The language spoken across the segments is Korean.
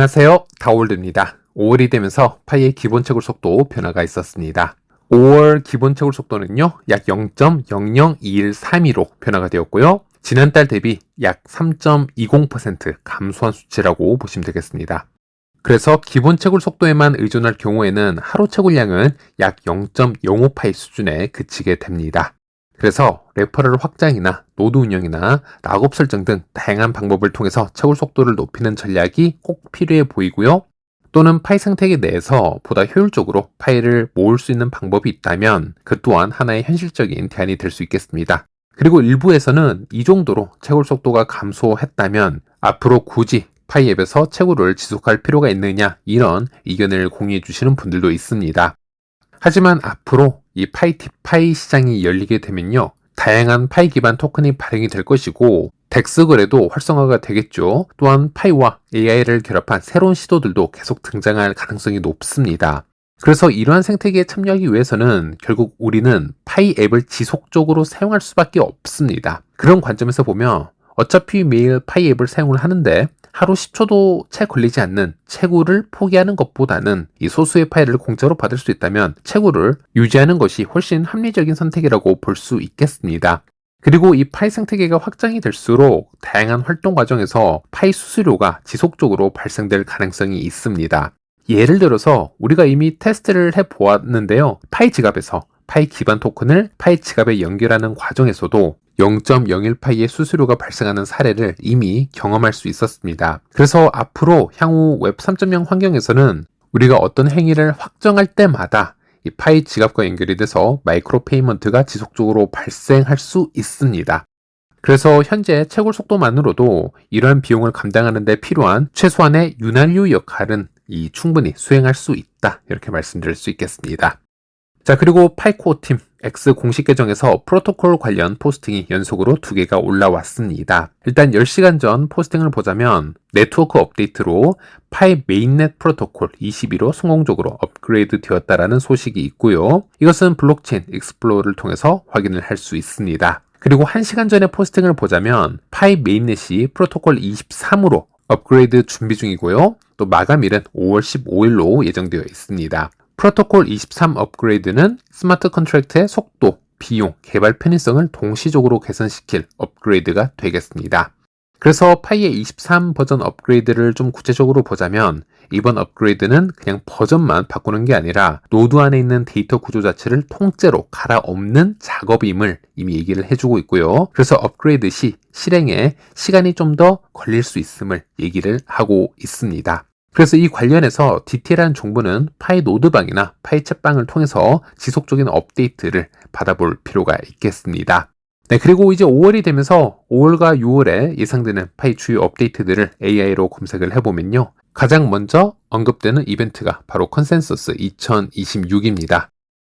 안녕하세요, 다올드입니다. 5월이 되면서 파이의 기본 채굴 속도 변화가 있었습니다. 5월 기본 채굴 속도는요, 약 0.002132로 변화가 되었고요. 지난달 대비 약 3.20% 감소한 수치라고 보시면 되겠습니다. 그래서 기본 채굴 속도에만 의존할 경우에는 하루 채굴량은 약 0.05파이 수준에 그치게 됩니다. 그래서 레퍼럴 확장이나 노드 운영이나 락업 설정 등 다양한 방법을 통해서 채굴 속도를 높이는 전략이 꼭 필요해 보이고요. 또는 파이 생태계 내에서 보다 효율적으로 파이를 모을 수 있는 방법이 있다면 그 또한 하나의 현실적인 대안이 될 수 있겠습니다. 그리고 일부에서는 이 정도로 채굴 속도가 감소했다면 앞으로 굳이 파이 앱에서 채굴을 지속할 필요가 있느냐, 이런 의견을 공유해 주시는 분들도 있습니다. 하지만 앞으로 이 파이 디파이 시장이 열리게 되면요, 다양한 파이 기반 토큰이 발행이 될 것이고 덱스 거래도 활성화가 되겠죠. 또한 파이와 AI를 결합한 새로운 시도들도 계속 등장할 가능성이 높습니다. 그래서 이러한 생태계에 참여하기 위해서는 결국 우리는 파이 앱을 지속적으로 사용할 수밖에 없습니다. 그런 관점에서 보면 어차피 매일 파이 앱을 사용을 하는데 하루 10초도 채 걸리지 않는 채굴을 포기하는 것보다는 이 소수의 파일을 공짜로 받을 수 있다면 채굴을 유지하는 것이 훨씬 합리적인 선택이라고 볼 수 있겠습니다. 그리고 이 파이 생태계가 확장이 될수록 다양한 활동 과정에서 파이 수수료가 지속적으로 발생될 가능성이 있습니다. 예를 들어서 우리가 이미 테스트를 해보았는데요. 파이 지갑에서 파이 기반 토큰을 파이 지갑에 연결하는 과정에서도 0.01파이의 수수료가 발생하는 사례를 이미 경험할 수 있었습니다. 그래서 앞으로 향후 웹 3.0 환경에서는 우리가 어떤 행위를 확정할 때마다 이 파이 지갑과 연결이 돼서 마이크로 페이먼트가 지속적으로 발생할 수 있습니다. 그래서 현재 채굴 속도만으로도 이러한 비용을 감당하는 데 필요한 최소한의 윤활유 역할은 충분히 수행할 수 있다, 이렇게 말씀드릴 수 있겠습니다. 자, 그리고 파이코어 팀 X 공식 계정에서 프로토콜 관련 포스팅이 연속으로 2개가 올라왔습니다. 일단 10시간 전 포스팅을 보자면 네트워크 업데이트로 파이 메인넷 프로토콜 22로 성공적으로 업그레이드 되었다라는 소식이 있고요. 이것은 블록체인 익스플로어를 통해서 확인을 할 수 있습니다. 그리고 1시간 전에 포스팅을 보자면 파이 메인넷이 프로토콜 23으로 업그레이드 준비 중이고요. 또 마감일은 5월 15일로 예정되어 있습니다. 프로토콜 23 업그레이드는 스마트 컨트랙트의 속도, 비용, 개발 편의성을 동시적으로 개선시킬 업그레이드가 되겠습니다. 그래서 파이의 23 버전 업그레이드를 좀 구체적으로 보자면 이번 업그레이드는 그냥 버전만 바꾸는 게 아니라 노드 안에 있는 데이터 구조 자체를 통째로 갈아엎는 작업임을 이미 얘기를 해주고 있고요. 그래서 업그레이드 시 실행에 시간이 좀 더 걸릴 수 있음을 얘기를 하고 있습니다. 그래서 이 관련해서 디테일한 정보는 파이 노드방이나 파이 챗방을 통해서 지속적인 업데이트를 받아볼 필요가 있겠습니다. 네, 그리고 이제 5월이 되면서 5월과 6월에 예상되는 파이 주요 업데이트들을 AI로 검색을 해보면요, 가장 먼저 언급되는 이벤트가 바로 컨센서스 2026입니다.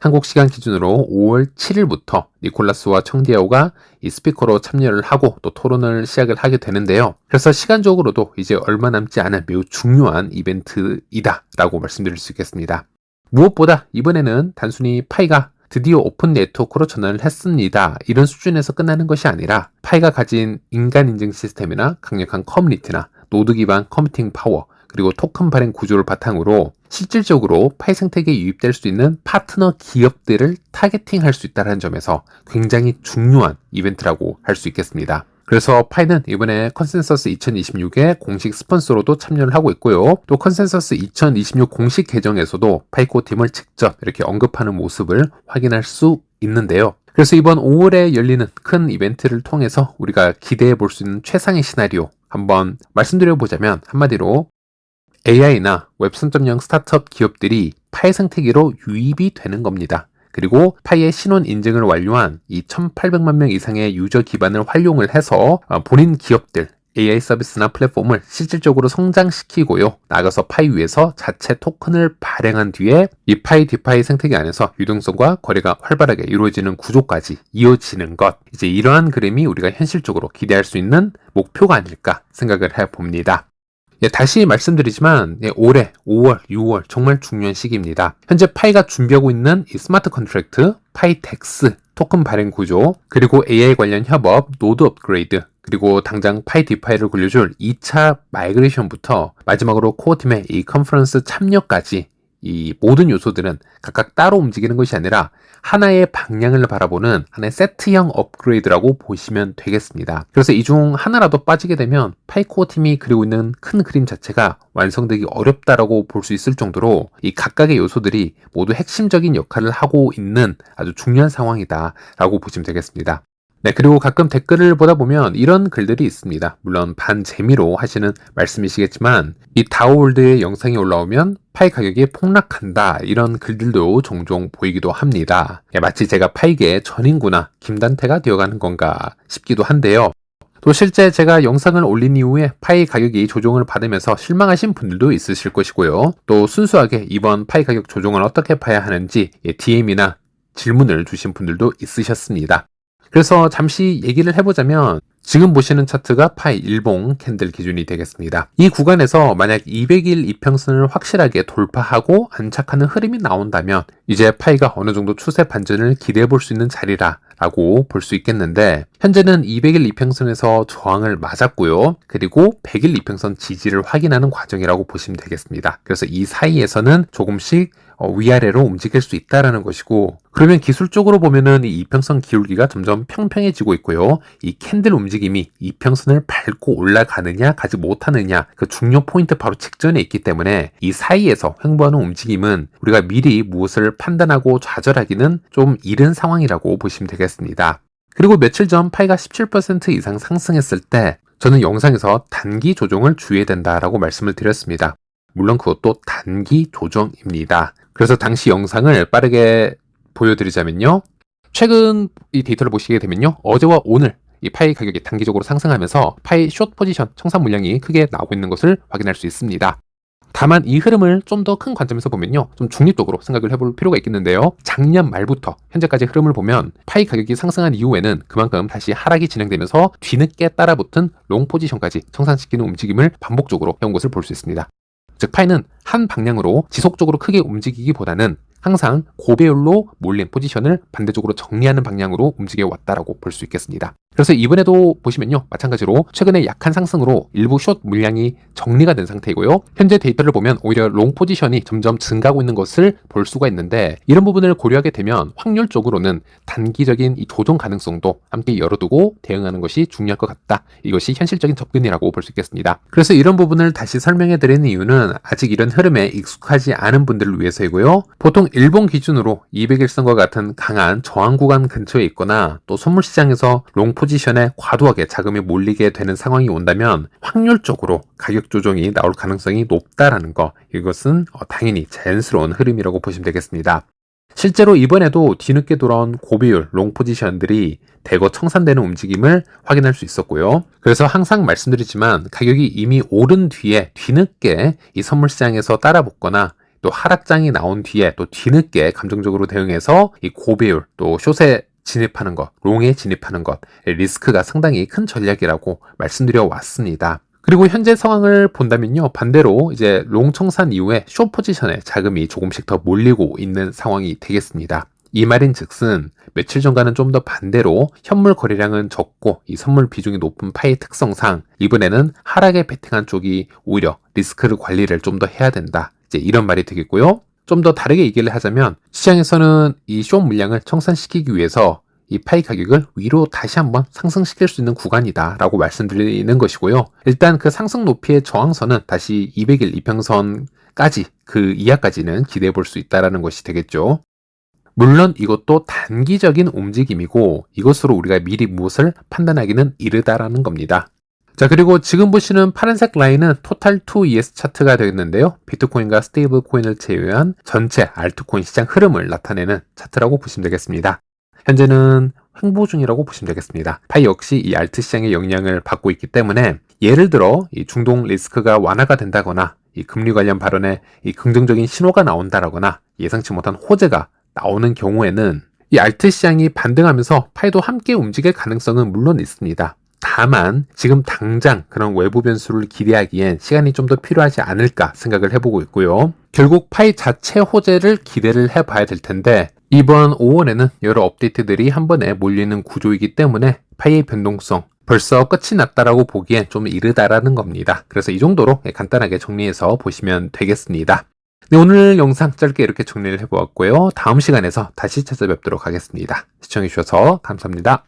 한국 시간 기준으로 5월 7일부터 니콜라스와 청디아오가 이 스피커로 참여를 하고 또 토론을 시작을 하게 되는데요. 그래서 시간적으로도 이제 얼마 남지 않은 매우 중요한 이벤트이다 라고 말씀드릴 수 있겠습니다. 무엇보다 이번에는 단순히 파이가 드디어 오픈 네트워크로 전환을 했습니다, 이런 수준에서 끝나는 것이 아니라 파이가 가진 인간 인증 시스템이나 강력한 커뮤니티나 노드 기반 커뮤니팅 파워, 그리고 토큰 발행 구조를 바탕으로 실질적으로 파이 생태계에 유입될 수 있는 파트너 기업들을 타겟팅할 수 있다는 점에서 굉장히 중요한 이벤트라고 할 수 있겠습니다. 그래서 파이는 이번에 컨센서스 2026의 공식 스폰서로도 참여를 하고 있고요. 또 컨센서스 2026 공식 계정에서도 파이코어 팀을 직접 이렇게 언급하는 모습을 확인할 수 있는데요. 그래서 이번 5월에 열리는 큰 이벤트를 통해서 우리가 기대해 볼 수 있는 최상의 시나리오 한번 말씀드려 보자면, 한마디로 AI나 웹 3.0 스타트업 기업들이 파이 생태계로 유입이 되는 겁니다. 그리고 파이의 신원 인증을 완료한 이 1800만 명 이상의 유저 기반을 활용을 해서 본인 기업들, AI 서비스나 플랫폼을 실질적으로 성장시키고요, 나아가서 파이 위에서 자체 토큰을 발행한 뒤에 이 파이 디파이 생태계 안에서 유동성과 거래가 활발하게 이루어지는 구조까지 이어지는 것, 이제 이러한 그림이 우리가 현실적으로 기대할 수 있는 목표가 아닐까 생각을 해봅니다. 다시 말씀드리지만 올해 5월, 6월 정말 중요한 시기입니다. 현재 파이가 준비하고 있는 이 스마트 컨트랙트, 파이 덱스, 토큰 발행 구조, 그리고 AI 관련 협업, 노드 업그레이드, 그리고 당장 파이 디파이를 굴려줄 2차 마이그레이션부터 마지막으로 코어팀의 이 컨퍼런스 참여까지 이 모든 요소들은 각각 따로 움직이는 것이 아니라 하나의 방향을 바라보는 하나의 세트형 업그레이드라고 보시면 되겠습니다. 그래서 이 중 하나라도 빠지게 되면 파이 코어 팀이 그리고 있는 큰 그림 자체가 완성되기 어렵다라고 볼 수 있을 정도로 이 각각의 요소들이 모두 핵심적인 역할을 하고 있는 아주 중요한 상황이다라고 보시면 되겠습니다. 네, 그리고 가끔 댓글을 보다 보면 이런 글들이 있습니다. 물론 반재미로 하시는 말씀이시겠지만 이 다오월드의 영상이 올라오면 파이 가격이 폭락한다 이런 글들도 종종 보이기도 합니다. 마치 제가 파이계의 전인구나 김단태가 되어가는 건가 싶기도 한데요. 또 실제 제가 영상을 올린 이후에 파이 가격이 조정을 받으면서 실망하신 분들도 있으실 것이고요. 또 순수하게 이번 파이 가격 조정을 어떻게 봐야 하는지 DM이나 질문을 주신 분들도 있으셨습니다. 그래서 잠시 얘기를 해보자면 지금 보시는 차트가 파이 일봉 캔들 기준이 되겠습니다. 이 구간에서 만약 200일 이평선을 확실하게 돌파하고 안착하는 흐름이 나온다면 이제 파이가 어느 정도 추세 반전을 기대해 볼 수 있는 자리라고 볼 수 있겠는데 현재는 200일 이평선에서 저항을 맞았고요. 그리고 100일 이평선 지지를 확인하는 과정이라고 보시면 되겠습니다. 그래서 이 사이에서는 조금씩 위아래로 움직일 수 있다라는 것이고 그러면 기술적으로 보면은 이 이평선 기울기가 점점 평평해지고 있고요. 이 캔들 움직임이 이평선을 밟고 올라가느냐 가지 못하느냐 그 중요 포인트 바로 직전에 있기 때문에 이 사이에서 횡보하는 움직임은 우리가 미리 무엇을 판단하고 좌절하기는 좀 이른 상황이라고 보시면 되겠습니다. 그리고 며칠 전 파이가 17% 이상 상승했을 때 저는 영상에서 단기 조정을 주의해야 된다라고 말씀을 드렸습니다. 물론 그것도 단기 조정입니다. 그래서 당시 영상을 빠르게 보여드리자면요. 최근 이 데이터를 보시게 되면요. 어제와 오늘 이 파이 가격이 단기적으로 상승하면서 파이 숏 포지션 청산 물량이 크게 나오고 있는 것을 확인할 수 있습니다. 다만 이 흐름을 좀 더 큰 관점에서 보면요. 좀 중립적으로 생각을 해볼 필요가 있겠는데요. 작년 말부터 현재까지 흐름을 보면 파이 가격이 상승한 이후에는 그만큼 다시 하락이 진행되면서 뒤늦게 따라붙은 롱 포지션까지 청산시키는 움직임을 반복적으로 해온 것을 볼 수 있습니다. 즉 파이는 한 방향으로 지속적으로 크게 움직이기보다는 항상 고배율로 몰린 포지션을 반대쪽으로 정리하는 방향으로 움직여 왔다라고 볼 수 있겠습니다. 그래서 이번에도 보시면요. 마찬가지로 최근에 약한 상승으로 일부 숏 물량이 정리가 된 상태이고요. 현재 데이터를 보면 오히려 롱 포지션이 점점 증가하고 있는 것을 볼 수가 있는데 이런 부분을 고려하게 되면 확률적으로는 단기적인 이 조정 가능성도 함께 열어두고 대응하는 것이 중요할 것 같다. 이것이 현실적인 접근이라고 볼 수 있겠습니다. 그래서 이런 부분을 다시 설명해 드리는 이유는 아직 이런 흐름에 익숙하지 않은 분들을 위해서이고요. 보통 일본 기준으로 200일선과 같은 강한 저항 구간 근처에 있거나 또 선물시장에서 롱 포지션에 과도하게 자금이 몰리게 되는 상황이 온다면 확률적으로 가격 조정이 나올 가능성이 높다라는 거 이것은 당연히 자연스러운 흐름이라고 보시면 되겠습니다. 실제로 이번에도 뒤늦게 돌아온 고비율 롱 포지션들이 대거 청산되는 움직임을 확인할 수 있었고요. 그래서 항상 말씀드리지만 가격이 이미 오른 뒤에 뒤늦게 이 선물시장에서 따라붙거나 또 하락장이 나온 뒤에 또 뒤늦게 감정적으로 대응해서 이 고배율 또 숏에 진입하는 것, 롱에 진입하는 것 리스크가 상당히 큰 전략이라고 말씀드려 왔습니다. 그리고 현재 상황을 본다면요. 반대로 이제 롱 청산 이후에 숏 포지션에 자금이 조금씩 더 몰리고 있는 상황이 되겠습니다. 이 말인 즉슨 며칠 전과는 좀 더 반대로 현물 거래량은 적고 이 선물 비중이 높은 파이의 특성상 이번에는 하락에 베팅한 쪽이 오히려 리스크를 관리를 좀 더 해야 된다. 이제 이런 말이 되겠고요. 좀 더 다르게 얘기를 하자면 시장에서는 이 숏 물량을 청산시키기 위해서 이 파이 가격을 위로 다시 한번 상승시킬 수 있는 구간이다 라고 말씀드리는 것이고요. 일단 그 상승 높이의 저항선은 다시 200일 이평선까지 그 이하까지는 기대해 볼 수 있다는 것이 되겠죠. 물론 이것도 단기적인 움직임이고 이것으로 우리가 미리 무엇을 판단하기는 이르다라는 겁니다. 자, 그리고 지금 보시는 파란색 라인은 토탈2ES 차트가 되겠는데요. 비트코인과 스테이블 코인을 제외한 전체 알트코인 시장 흐름을 나타내는 차트라고 보시면 되겠습니다. 현재는 횡보 중이라고 보시면 되겠습니다. 파이 역시 이 알트 시장의 영향을 받고 있기 때문에 예를 들어 이 중동 리스크가 완화가 된다거나 이 금리 관련 발언에 이 긍정적인 신호가 나온다거나 예상치 못한 호재가 나오는 경우에는 이 알트 시장이 반등하면서 파이도 함께 움직일 가능성은 물론 있습니다. 다만 지금 당장 그런 외부 변수를 기대하기엔 시간이 좀 더 필요하지 않을까 생각을 해보고 있고요. 결국 파이 자체 호재를 기대를 해봐야 될 텐데 이번 5월에는 여러 업데이트들이 한 번에 몰리는 구조이기 때문에 파이의 변동성 벌써 끝이 났다라고 보기엔 좀 이르다라는 겁니다. 그래서 이 정도로 간단하게 정리해서 보시면 되겠습니다. 네, 오늘 영상 짧게 이렇게 정리를 해보았고요. 다음 시간에서 다시 찾아뵙도록 하겠습니다. 시청해주셔서 감사합니다.